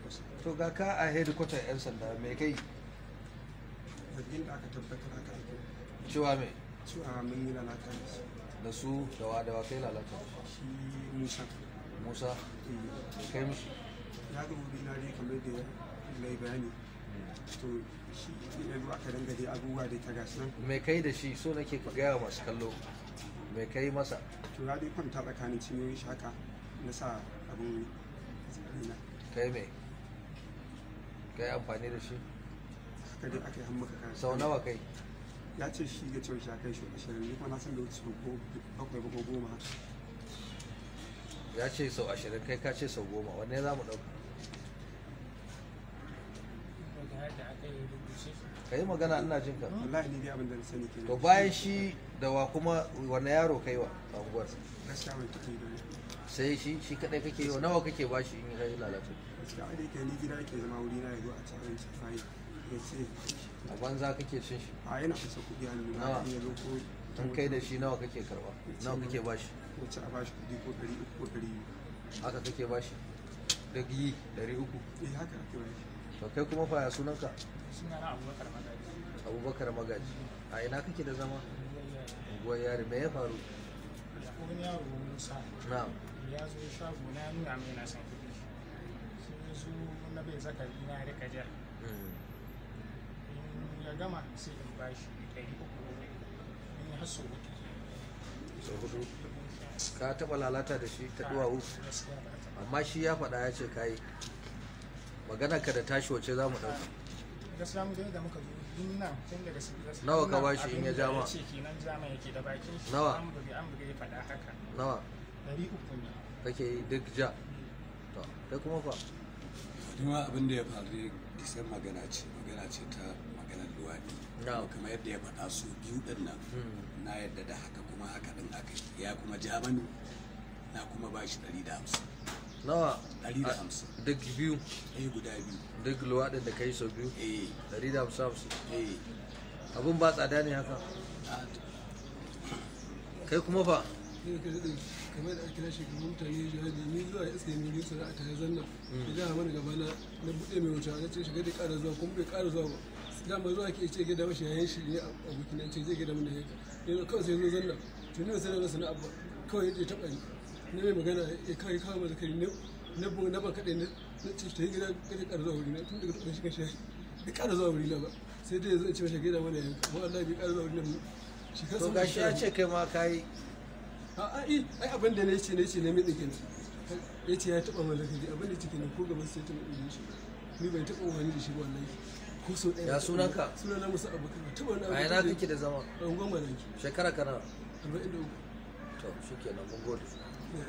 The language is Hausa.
takwas. To ga ka a hedikwatar 'yan sanda mai kai Zargin da aka tabbatar aka aiko cewa mai cewa mun yi lalata da su da wa kai lalata shi Musa. Musa kai mishi Ya ga wuri na dai kamar da mai bayani. To shi yanzu aka danga dai abubuwa dai ta gasu nan. mai kai da shi so nake ka gaya wa masu kallo mai kai masa To ya dai kwanta tsakanin cinyoyin shi haka na sa abun tsarina. kai mai kai amfani da shi Haka dai aka yi hammuka kan. sau nawa kai Ya ce shi ga cewa shi ya kai shi 20 ni kuma na san da wuce ko 7 ko 10 haka. ya ce sau 20 kai ka ce sau 10 wanne za mu ɗauka ka yi magana ina jin ka Wallahi ni dai abin da na sani kenan. to bayan shi da wa kuma wani yaro kai wa a unguwar Gaskiya ban taɓa yi ba ne. sai shi kadai kake yi wa nawa kake ba shi in kai lalata Gaskiya ai da yake ni gida yake zama wuri na ya zo a ci abinci fayi. Ya ce a banza kake cin shi a yana kusa kuɗi a nuna Nawa? in ya zo ko in kai da shi nawa kake karba nawa kake ba shi wacce a bashi kuɗi ko 300 ko 200. haka kake ba shi duk yi 300 Haka ake bashi. to kai kuma fa ya sunanka Sunana Abubakar Magaji. abubakar magaji a ina kake da zama unguwar yari me ya faru Da wani yaro Musa na ya zo shago na ya nuna mai na san kuɗi. Sai ya zo na bai zakari na ya rika ja. In ya gama sai in bashi 300. In ya haso hudu. sau hudu ka taba lalata da shi ta duwawu Gaskiya ba ta. amma shi ya faɗa ya ce kayi maganar ka da tashi wace za mu ɗauka Gaskiya mu da muka zo din nan tun daga su gaskiya. Nawa ka bashi in ya ja ma? Ya ce kenan jama yake da bakin shi. Nawa? An buga ya faɗa haka. nawa 300 ne. kake yi duk ja to kai kuma fa kuma abin da ya faru dai kisan magana ce ta maganar luwaɗi Na'am. kamar yadda ya faɗa su biyu ɗin nan Hmm. na yadda da haka kuma haka ɗin aka yi ya kuma ja mani na kuma ba shi 150 nawa 150 duk biyu guda biyu duk luwaɗin da kai sau biyu 150 abun ba tsada ne haka kai kuma fa kamar da ake lashe kamar mutane jihadi ni zuwa iska yi muri sana'a ta zanna ya ja mana gaba na buɗe mai wuta na ce shiga da ƙara zuwa kuma bai ƙara zuwa ba dama zuwa ke ce gida mashi yayin shi ne abokin nan ce zai gida mana yanka yanzu kawai sai zo zanna to ni sai na sana'a ba kawai ya taɓa ni na mai magana ya kawai kawo masa kai na ban kaɗai na ce ta yi gida kada ƙara zuwa wuri na tun daga taɓa shi kan shi bai ƙara zuwa wuri na ba sai dai zai ce mashi gida mana yanka ba wallahi bai ƙara zuwa wuri na shi kansa to gashi ya ce kai ma kayi ai abin da ne ce ne mai ɗin ya ce ya taɓa mallaka ne abin da cike ne ko gaban sai taɓa ɗin shi ni bai taɓa wani da shi ba wallahi ko sau ɗaya Ya sunanka? sunana musa abokan ba taɓa wani a ina kake da zama a unguwar malaki shekara kana 43 to shikenan mun gode